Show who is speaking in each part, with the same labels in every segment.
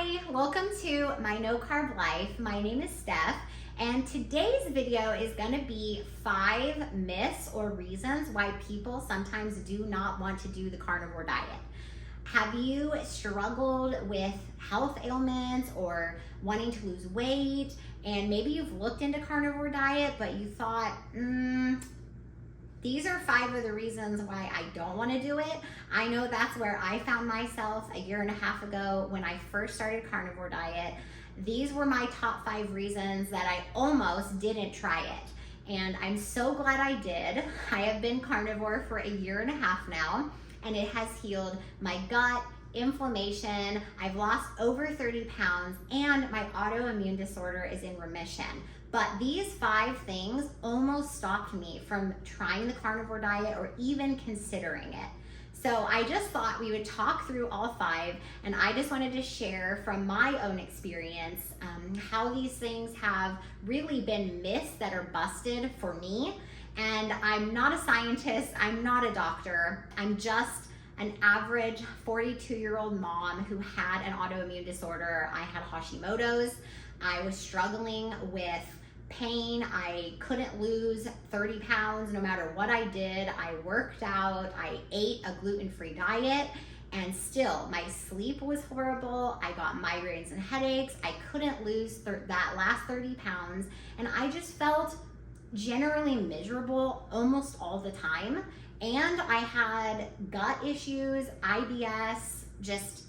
Speaker 1: Hi, welcome to my no carb life. My name is Steph, and today's video is going to be 5 myths or reasons why people sometimes do not want to do the carnivore diet. Have you struggled with health ailments or wanting to lose weight, and maybe you've looked into carnivore diet but you thought, these are 5 of the reasons why I don't want to do it. I know that's where I found myself a year and a half ago when I first started carnivore diet. These were my top 5 reasons that I almost didn't try it. And I'm so glad I did. I have been carnivore for a year and a half now, and it has healed my gut, inflammation, I've lost over 30 pounds, and my autoimmune disorder is in remission. But these 5 things almost stopped me from trying the carnivore diet or even considering it. So I just thought we would talk through all 5, and I just wanted to share from my own experience how these things have really been myths that are busted for me. And I'm not a scientist, I'm not a doctor, I'm just an average 42-year-old mom who had an autoimmune disorder. I had Hashimoto's. I was struggling with pain. I couldn't lose 30 pounds no matter what I did. I worked out, I ate a gluten-free diet, and still my sleep was horrible. I got migraines and headaches. I couldn't lose that last 30 pounds, and I just felt generally miserable almost all the time. And I had gut issues, IBS, just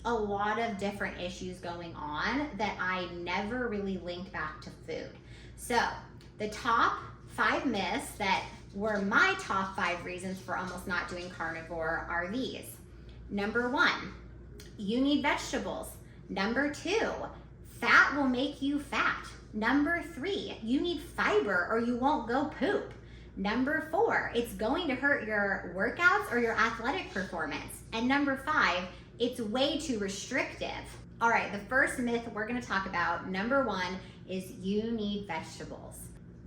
Speaker 1: a lot of different issues going on that I never really linked back to food. So the top 5 myths that were my top 5 reasons for almost not doing carnivore are these. Number 1, you need vegetables. Number 2, fat will make you fat. Number 3, you need fiber or you won't go poop. Number 4, it's going to hurt your workouts or your athletic performance. And number 5, it's way too restrictive. All right, the first myth we're gonna talk about, number 1, is you need vegetables.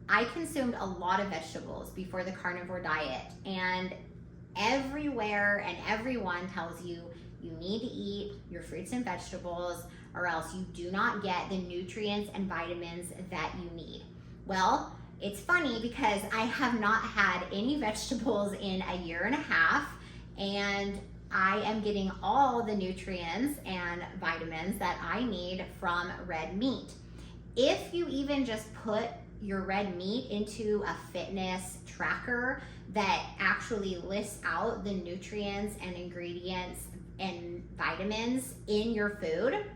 Speaker 1: I consumed a lot of vegetables before the carnivore diet, and everywhere and everyone tells you you need to eat your fruits and vegetables or else you do not get the nutrients and vitamins that you need. Well, it's funny because I have not had any vegetables in a year and a half, and I am getting all the nutrients and vitamins that I need from red meat. If you even just put your red meat into a fitness tracker that actually lists out the nutrients and ingredients and vitamins in your food,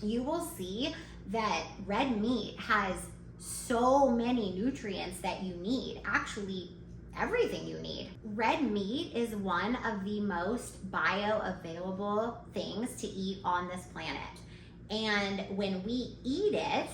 Speaker 1: you will see that red meat has so many nutrients that you need, actually everything you need. Red meat is one of the most bioavailable things to eat on this planet. And when we eat it,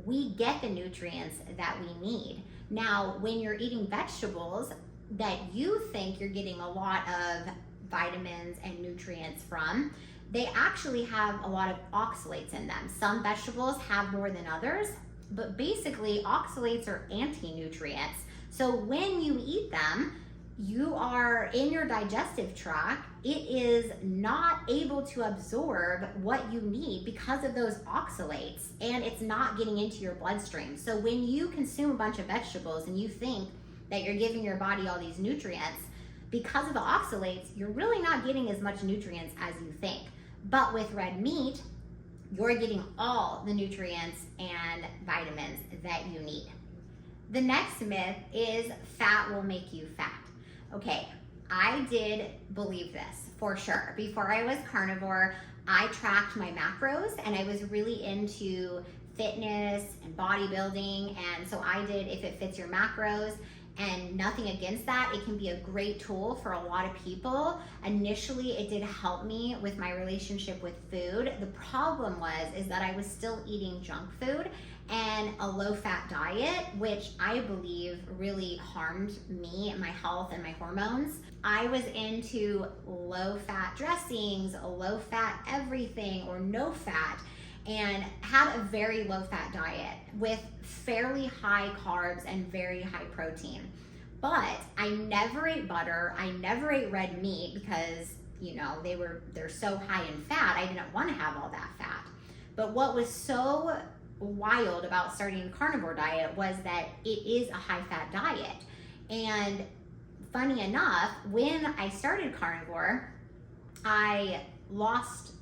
Speaker 1: we get the nutrients that we need. Now, when you're eating vegetables that you think you're getting a lot of vitamins and nutrients from, they actually have a lot of oxalates in them. Some vegetables have more than others, but basically oxalates are anti-nutrients. So when you eat them, you are in your digestive tract, it is not able to absorb what you need because of those oxalates, and it's not getting into your bloodstream. So when you consume a bunch of vegetables and you think that you're giving your body all these nutrients, because of the oxalates, you're really not getting as much nutrients as you think. But with red meat, you're getting all the nutrients and vitamins that you need. The next myth is fat will make you fat. Okay, I did believe this for sure. Before I was carnivore, I tracked my macros and I was really into fitness and bodybuilding. And so I did If It Fits Your Macros, and nothing against that. It can be a great tool for a lot of people. Initially, it did help me with my relationship with food. The problem is that I was still eating junk food and a low-fat diet, which I believe really harmed me and my health and my hormones. I was into low-fat dressings, low-fat everything, or no fat, and had a very low-fat diet with fairly high carbs and very high protein. But I never ate butter, I never ate red meat because, you know, they're so high in fat, I didn't want to have all that fat. But what was so wild about starting a carnivore diet was that it is a high fat diet. And funny enough, when I started carnivore, I lost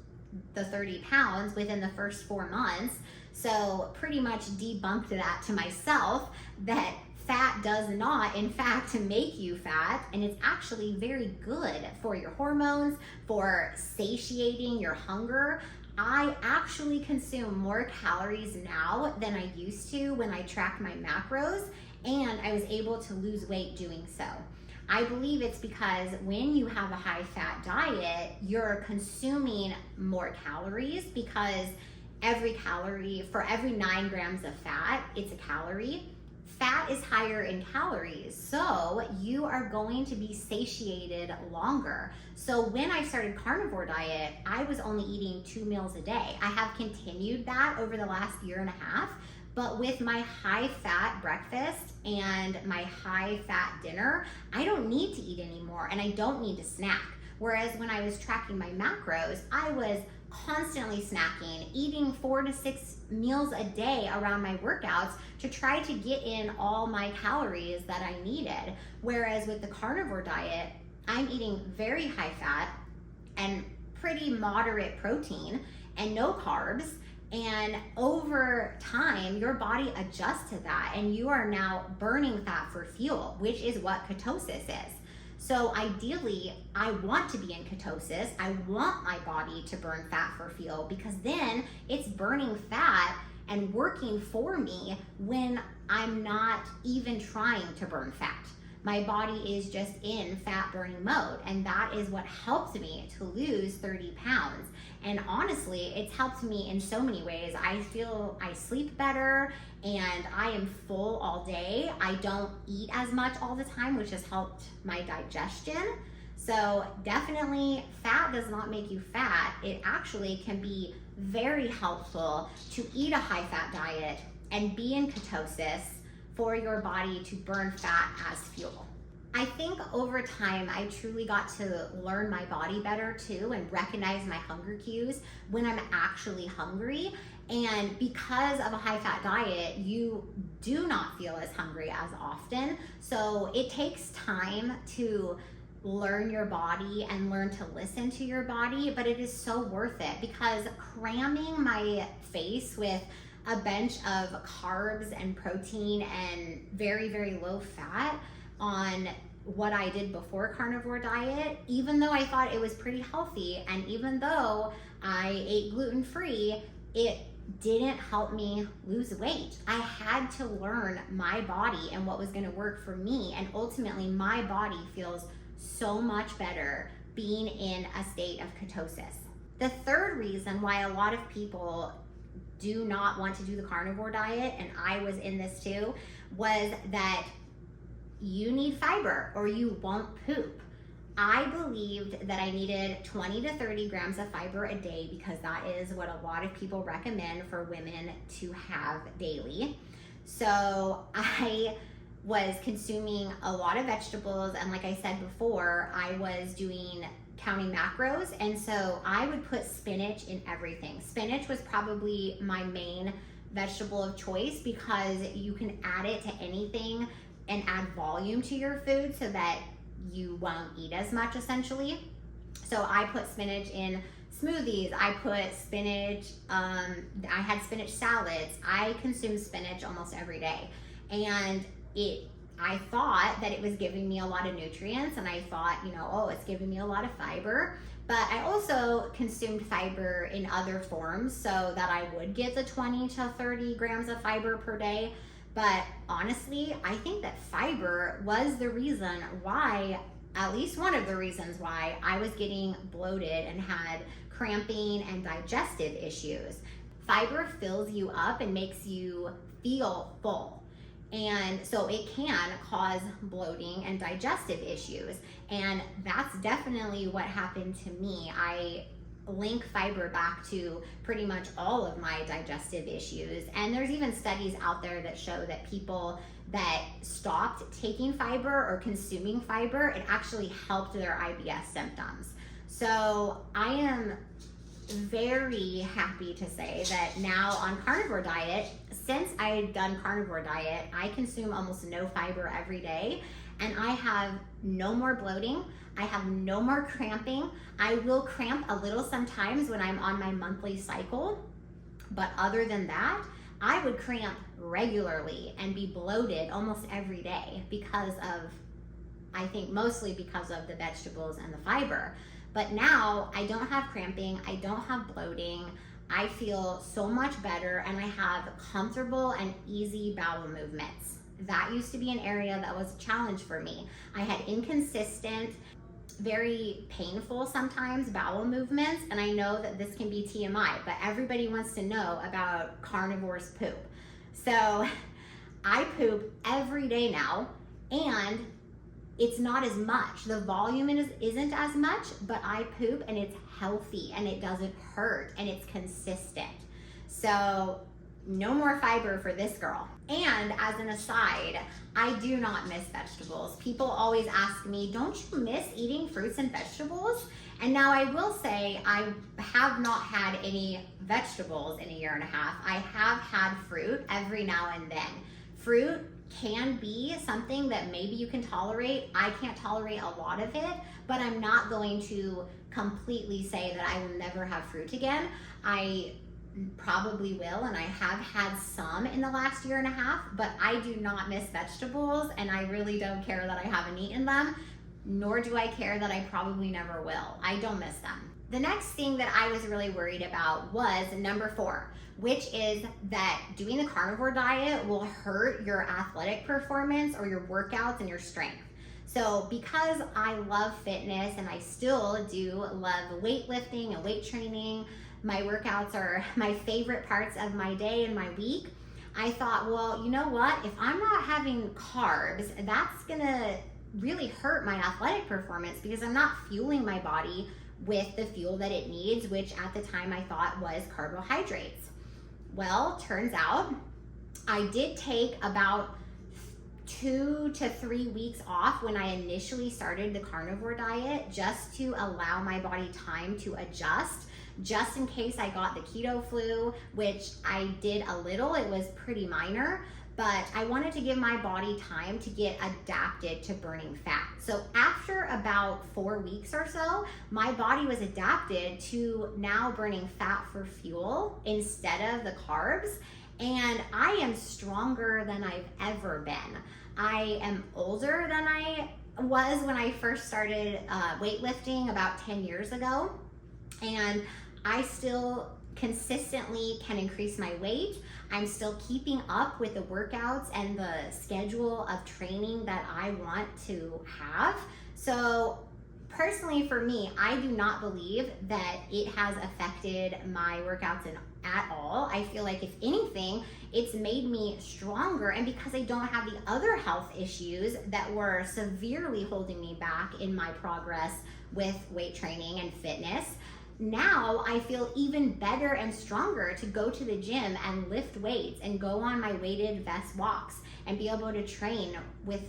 Speaker 1: the 30 pounds within the first 4 months. So pretty much debunked that to myself, that fat does not, in fact, make you fat, and it's actually very good for your hormones, for satiating your hunger. I actually consume more calories now than I used to when I tracked my macros, and I was able to lose weight doing so. I believe it's because when you have a high fat diet, you're consuming more calories, because every calorie, for every 9 grams of fat, it's a calorie. Fat is higher in calories, so you are going to be satiated longer. So when I started carnivore diet, I was only eating 2 meals a day. I have continued that over the last 1.5 years, but with my high fat breakfast and my high fat dinner, I don't need to eat anymore, and I don't need to snack. Whereas when I was tracking my macros, I was constantly snacking, eating 4 to 6 meals a day around my workouts to try to get in all my calories that I needed. Whereas with the carnivore diet, I'm eating very high fat and pretty moderate protein and no carbs. And over time, your body adjusts to that, and you are now burning fat for fuel, which is what ketosis is. So ideally, I want to be in ketosis. I want my body to burn fat for fuel, because then it's burning fat and working for me when I'm not even trying to burn fat. My body is just in fat burning mode, and that is what helped me to lose 30 pounds. And honestly, it's helped me in so many ways. I feel I sleep better, and I am full all day. I don't eat as much all the time, which has helped my digestion. So definitely, fat does not make you fat. It actually can be very helpful to eat a high fat diet and be in ketosis for your body to burn fat as fuel. I think over time, I truly got to learn my body better too, and recognize my hunger cues when I'm actually hungry. And because of a high fat diet, you do not feel as hungry as often. So it takes time to learn your body and learn to listen to your body, but it is so worth it, because cramming my face with a bunch of carbs and protein and very, very low fat on what I did before carnivore diet, even though I thought it was pretty healthy, and even though I ate gluten-free, it didn't help me lose weight. I had to learn my body and what was going to work for me, and ultimately my body feels so much better being in a state of ketosis. The third reason why a lot of people do not want to do the carnivore diet, and I was in this too, was that you need fiber or you won't poop. I believed that I needed 20 to 30 grams of fiber a day, because that is what a lot of people recommend for women to have daily. So I was consuming a lot of vegetables, and like I said before, I was counting macros, and so I would put spinach in everything. Spinach was probably my main vegetable of choice, because you can add it to anything and add volume to your food so that you won't eat as much, essentially. So I put spinach in smoothies. I put spinach, I had spinach salads. I consume spinach almost every day. And I thought that it was giving me a lot of nutrients, and I thought, oh, it's giving me a lot of fiber. But I also consumed fiber in other forms so that I would get the 20 to 30 grams of fiber per day. But honestly, I think that fiber was the reason why, at least one of the reasons why, I was getting bloated and had cramping and digestive issues. Fiber fills you up and makes you feel full. And so it can cause bloating and digestive issues. And that's definitely what happened to me. I link fiber back to pretty much all of my digestive issues. And there's even studies out there that show that people that stopped taking fiber or consuming fiber, it actually helped their IBS symptoms. So I am very happy to say that now on carnivore diet, since I've done carnivore diet, I consume almost no fiber every day, and I have no more bloating. I have no more cramping. I will cramp a little sometimes when I'm on my monthly cycle, but other than that, I would cramp regularly and be bloated almost every day because of, I think mostly because of the vegetables and the fiber. But now I don't have cramping, I don't have bloating, I feel so much better, and I have comfortable and easy bowel movements. That used to be an area that was a challenge for me. I had inconsistent, very painful sometimes bowel movements, and I know that this can be TMI, but everybody wants to know about carnivores poop. So I poop every day now, and it's not as much. The volume isn't as much, but I poop and it's healthy and it doesn't hurt and it's consistent. So no more fiber for this girl. And as an aside, I do not miss vegetables. People always ask me, don't you miss eating fruits and vegetables? And now I will say I have not had any vegetables in a year and a half. I have had fruit every now and then. Fruit can be something that maybe you can tolerate. I can't tolerate a lot of it, but I'm not going to completely say that I will never have fruit again. I probably will, and I have had some in the last year and a half, but I do not miss vegetables, and I really don't care that I haven't eaten them, nor do I care that I probably never will. I don't miss them. The next thing that I was really worried about was number 4, which is that doing the carnivore diet will hurt your athletic performance or your workouts and your strength. So because I love fitness and I still do love weightlifting and weight training, my workouts are my favorite parts of my day and my week, I thought, well, you know what? If I'm not having carbs, that's gonna really hurt my athletic performance because I'm not fueling my body with the fuel that it needs, which at the time I thought was carbohydrates. Well, turns out I did take about 2 to 3 weeks off when I initially started the carnivore diet just to allow my body time to adjust, just in case I got the keto flu, which I did a little. It was pretty minor, but I wanted to give my body time to get adapted to burning fat. So after about 4 weeks or so, my body was adapted to now burning fat for fuel instead of the carbs, and I am stronger than I've ever been. I am older than I was when I first started weightlifting about 10 years ago, and I still consistently can increase my weight. I'm still keeping up with the workouts and the schedule of training that I want to have. So personally for me, I do not believe that it has affected my workouts at all. I feel like if anything, it's made me stronger, and because I don't have the other health issues that were severely holding me back in my progress with weight training and fitness, now I feel even better and stronger to go to the gym and lift weights and go on my weighted vest walks and be able to train with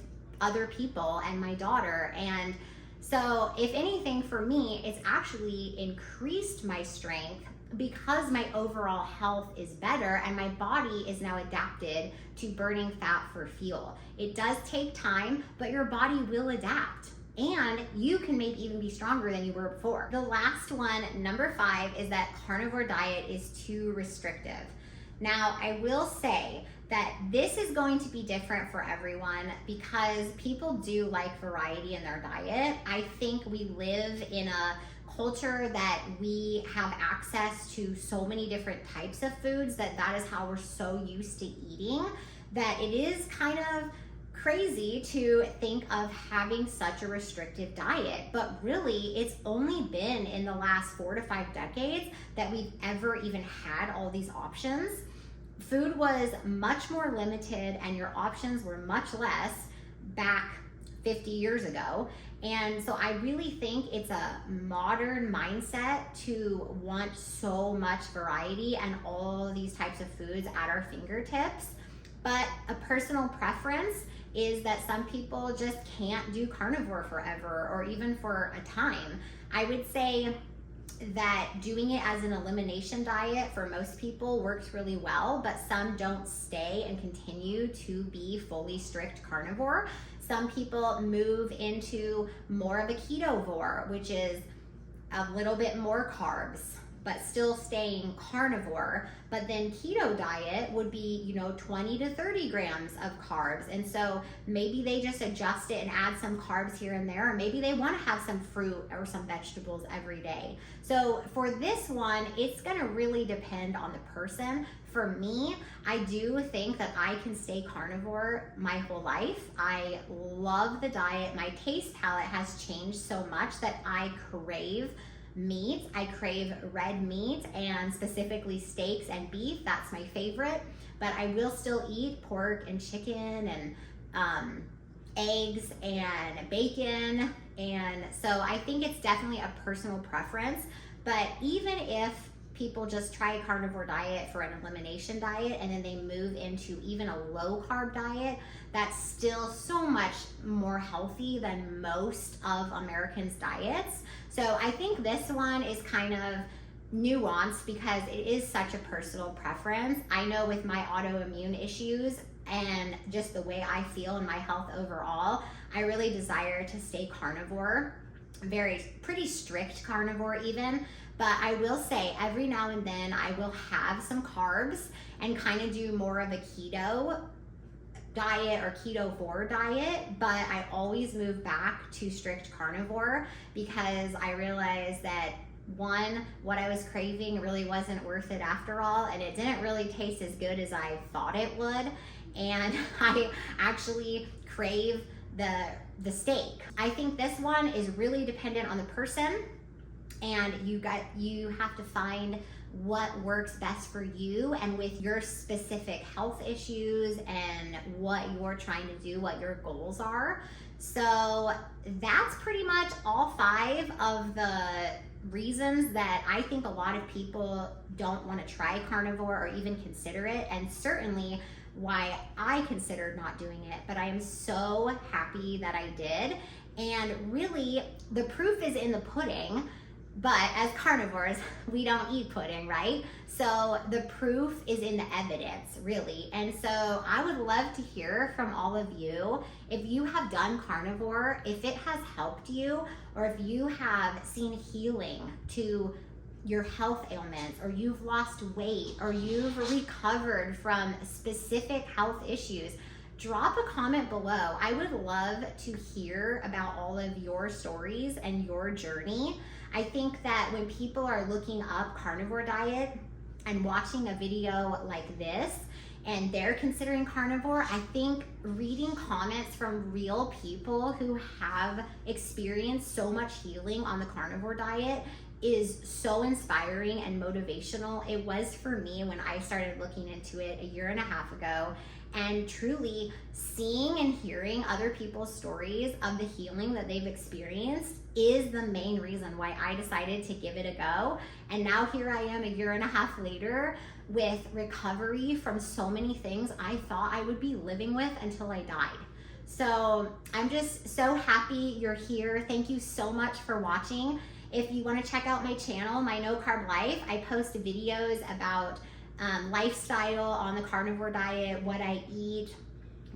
Speaker 1: other people and my daughter. And so if anything, for me, it's actually increased my strength because my overall health is better and my body is now adapted to burning fat for fuel. It does take time, but your body will adapt. And you can maybe even be stronger than you were before. The last one, number 5, is that carnivore diet is too restrictive. Now, I will say that this is going to be different for everyone because people do like variety in their diet. I think we live in a culture that we have access to so many different types of foods that is how we're so used to eating, that it is kind of crazy to think of having such a restrictive diet. But really, it's only been in the last 4 to 5 decades that we've ever even had all these options. Food was much more limited and your options were much less back 50 years ago. And so I really think it's a modern mindset to want so much variety and all these types of foods at our fingertips. But a personal preference is that some people just can't do carnivore forever or even for a time. I would say that doing it as an elimination diet for most people works really well, but some don't stay and continue to be fully strict carnivore. Some people move into more of a ketovore, which is a little bit more carbs, but still staying carnivore. But then keto diet would be, 20 to 30 grams of carbs. And so maybe they just adjust it and add some carbs here and there, or maybe they want to have some fruit or some vegetables every day. So for this one, it's gonna really depend on the person. For me, I do think that I can stay carnivore my whole life. I love the diet. My taste palette has changed so much that I crave meat. I crave red meat, and specifically steaks and beef. That's my favorite. But I will still eat pork and chicken and eggs and bacon. And so I think it's definitely a personal preference. But even if people just try a carnivore diet for an elimination diet and then they move into even a low carb diet, that's still so much more healthy than most of Americans' diets. So I think this one is kind of nuanced because it is such a personal preference. I know with my autoimmune issues and just the way I feel and my health overall, I really desire to stay carnivore, pretty strict carnivore even. But I will say every now and then I will have some carbs and kind of do more of a keto diet or ketovore diet, but I always move back to strict carnivore because I realized that one, what I was craving really wasn't worth it after all, and it didn't really taste as good as I thought it would, and I actually crave the steak. I think this one is really dependent on the person, and you have to find what works best for you and with your specific health issues and what you're trying to do, what your goals are. So that's pretty much all 5 of the reasons that I think a lot of people don't want to try carnivore or even consider it, and certainly why I considered not doing it. But I am so happy that I did, and really the proof is in the pudding. But as carnivores, we don't eat pudding, right? So the proof is in the evidence, really. And so I would love to hear from all of you. If you have done carnivore, if it has helped you, or if you have seen healing to your health ailments, or you've lost weight, or you've recovered from specific health issues, drop a comment below. I would love to hear about all of your stories and your journey. I think that when people are looking up carnivore diet and watching a video like this and they're considering carnivore, I think reading comments from real people who have experienced so much healing on the carnivore diet is so inspiring and motivational. It was for me when I started looking into it a year and a half ago. And truly seeing and hearing other people's stories of the healing that they've experienced is the main reason why I decided to give it a go. And now here I am a year and a half later with recovery from so many things I thought I would be living with until I died. So I'm just so happy you're here. Thank you so much for watching. If you want to check out my channel, My No Carb Life, I post videos about lifestyle on the carnivore diet, what I eat,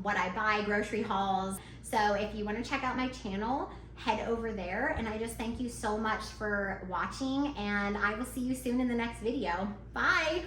Speaker 1: what I buy, grocery hauls. So if you want to check out my channel, head over there. And I just thank you so much for watching, and I will see you soon in the next video. Bye.